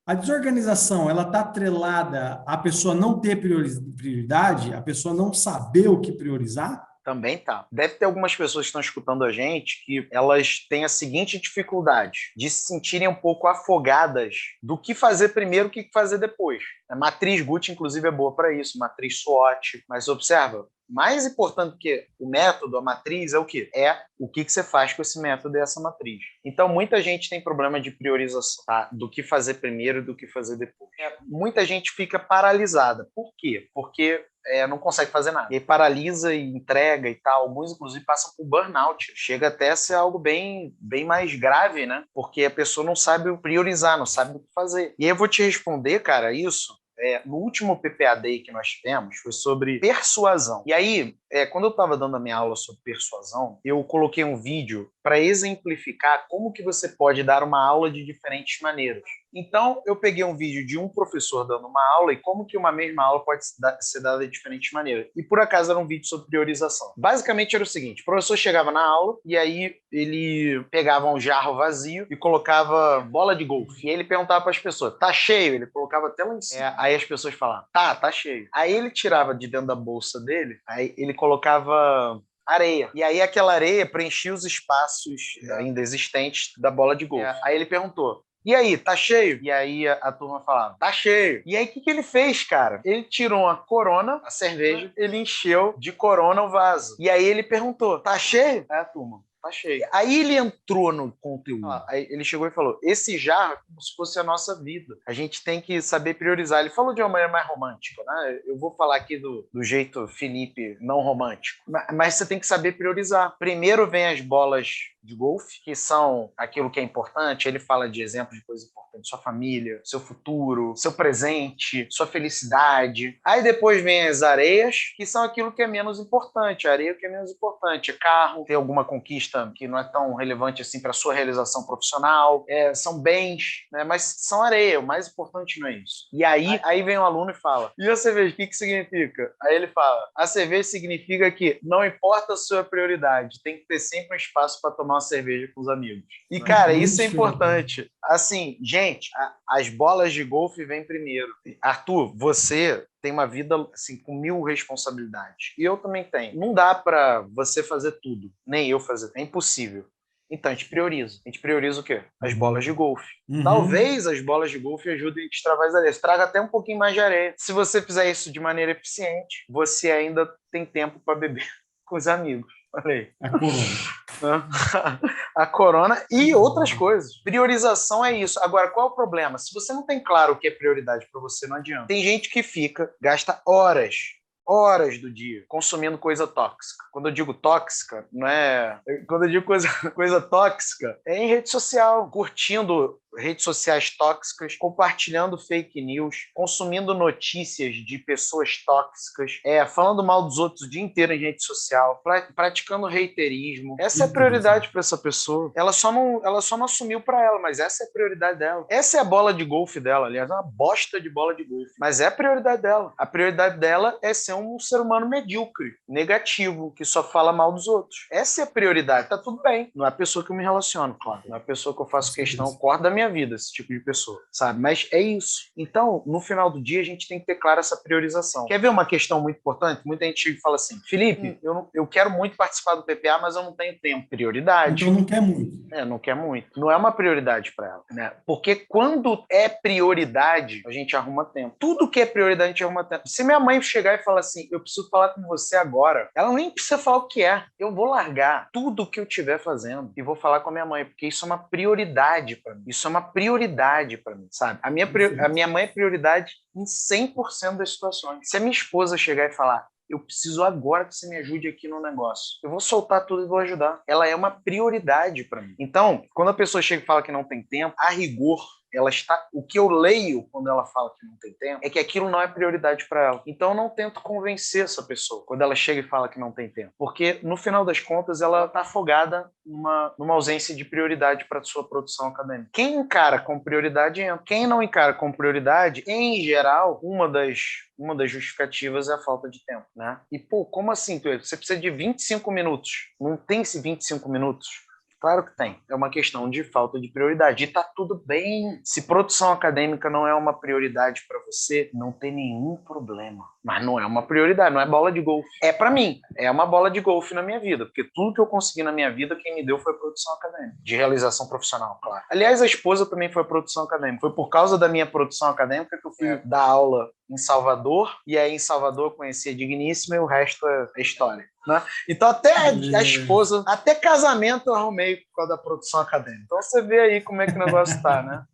A desorganização, ela está atrelada à pessoa não ter prioridade, a pessoa não saber o que priorizar? Também tá. Deve ter algumas pessoas que estão escutando a gente que elas têm a seguinte dificuldade de se sentirem um pouco afogadas do que fazer primeiro, o que fazer depois. A matriz Gucci, inclusive, é boa para isso, matriz SWOT. Mas observa, mais importante que o método, a matriz, é o quê? É o que você faz com esse método e essa matriz. Então, muita gente tem problema de priorização, tá? Do que fazer primeiro e do que fazer depois. Muita gente fica paralisada. Por quê? Porque não consegue fazer nada. E paralisa e entrega e tal. Alguns, inclusive, passam por burnout. Chega até a ser algo bem, bem mais grave, né? Porque a pessoa não sabe priorizar, não sabe o que fazer. E aí eu vou te responder, cara, isso. No último PPA Day que nós tivemos, foi sobre persuasão. E aí, quando eu estava dando a minha aula sobre persuasão, eu coloquei um vídeo para exemplificar como que você pode dar uma aula de diferentes maneiras. Então, eu peguei um vídeo de um professor dando uma aula e como que uma mesma aula pode ser dada de diferentes maneiras. E, por acaso, era um vídeo sobre priorização. Basicamente, era o seguinte, o professor chegava na aula e aí ele pegava um jarro vazio e colocava bola de golfe. E ele perguntava para as pessoas, tá cheio? Ele colocava até lá em cima. Aí as pessoas falavam, tá cheio. Aí ele tirava de dentro da bolsa dele, aí ele colocava areia. E aí aquela areia preenchia os espaços ainda existentes da bola de golfe. Aí ele perguntou, e aí, tá cheio? E aí a turma falava, tá cheio. E aí o que ele fez, cara? Ele tirou uma corona, a cerveja, ele encheu de corona o vaso. E aí ele perguntou, tá cheio? Aí a turma, tá cheio. Aí ele entrou no conteúdo. Aí ele chegou e falou, esse jarro é como se fosse a nossa vida. A gente tem que saber priorizar. Ele falou de uma maneira mais romântica, né? Eu vou falar aqui do jeito Felipe não romântico. Mas você tem que saber priorizar. Primeiro vem as bolas de golfe, que são aquilo que é importante. Ele fala de exemplos de coisas importantes, sua família, seu futuro, seu presente, sua felicidade. Aí depois vem as areias, que são aquilo que é menos importante. A areia que é menos importante é carro, ter alguma conquista que não é tão relevante assim para sua realização profissional, são bens, né? Mas são areia, o mais importante não é isso. E aí vem um aluno e fala, e a cerveja, o que significa? Aí ele fala, a cerveja significa que não importa a sua prioridade, tem que ter sempre um espaço para tomar uma cerveja com os amigos. E, cara, isso é importante. Assim, gente, as bolas de golfe vêm primeiro. Arthur, você tem uma vida assim, com 1000 responsabilidades. E eu também tenho. Não dá para você fazer tudo, nem eu fazer. É impossível. Então a gente prioriza. A gente prioriza o quê? As bolas de golfe. Talvez as bolas de golfe ajudem a destravar as areias. Traga até um pouquinho mais de areia. Se você fizer isso de maneira eficiente, você ainda tem tempo para beber com os amigos. Falei. A corona. A corona e outras coisas. Priorização é isso. Agora, qual é o problema? Se você não tem claro o que é prioridade para você, não adianta. Tem gente que gasta horas do dia consumindo coisa tóxica. Quando eu digo tóxica, não é... Quando eu digo coisa tóxica, é em rede social, curtindo redes sociais tóxicas, compartilhando fake news, consumindo notícias de pessoas tóxicas, falando mal dos outros o dia inteiro em rede social, praticando reiterismo. Essa é a prioridade para essa pessoa. Ela só não assumiu para ela, mas essa é a prioridade dela. Essa é a bola de golfe dela, aliás, é uma bosta de bola de golfe. Mas é a prioridade dela. A prioridade dela é ser um ser humano medíocre, negativo, que só fala mal dos outros. Essa é a prioridade. Tá tudo bem. Não é a pessoa que eu me relaciono, claro. Não é a pessoa que eu faço questão, corto da minha vida, esse tipo de pessoa, sabe? Mas é isso. Então, no final do dia, a gente tem que ter clara essa priorização. Quer ver uma questão muito importante? Muita gente chega e fala assim, Felipe, eu quero muito participar do PPA, mas eu não tenho tempo. Prioridade. Então não quer muito. Não quer muito. Não é uma prioridade para ela, né? Porque quando é prioridade, a gente arruma tempo. Tudo que é prioridade, a gente arruma tempo. Se minha mãe chegar e falar assim, eu preciso falar com você agora, ela nem precisa falar o que é. Eu vou largar tudo que eu estiver fazendo e vou falar com a minha mãe, porque isso é uma prioridade para mim. Isso é uma prioridade para mim, sabe? A minha mãe é prioridade em 100% das situações. Se a minha esposa chegar e falar, eu preciso agora que você me ajude aqui no negócio. Eu vou soltar tudo e vou ajudar. Ela é uma prioridade para mim. Então, quando a pessoa chega e fala que não tem tempo, a rigor, o que eu leio quando ela fala que não tem tempo é que aquilo não é prioridade para ela. Então eu não tento convencer essa pessoa quando ela chega e fala que não tem tempo, porque no final das contas ela está afogada numa ausência de prioridade para sua produção acadêmica. Quem encara com prioridade entra. Quem não encara com prioridade, em geral, uma das justificativas é a falta de tempo, né? E, como assim, Tuê? Você precisa de 25 minutos. Não tem esse 25 minutos. Claro que tem. É uma questão de falta de prioridade. E tá tudo bem. Se produção acadêmica não é uma prioridade para você, não tem nenhum problema. Mas não é uma prioridade, não é bola de golfe. É para mim, é uma bola de golfe na minha vida, porque tudo que eu consegui na minha vida, quem me deu foi a produção acadêmica, de realização profissional, claro. Aliás, a esposa também foi a produção acadêmica. Foi por causa da minha produção acadêmica que eu fui dar aula em Salvador, e aí em Salvador eu conheci a Digníssima e o resto é história. Né? Então até a esposa, até casamento eu arrumei por causa da produção acadêmica. Então você vê aí como é que o negócio tá, né?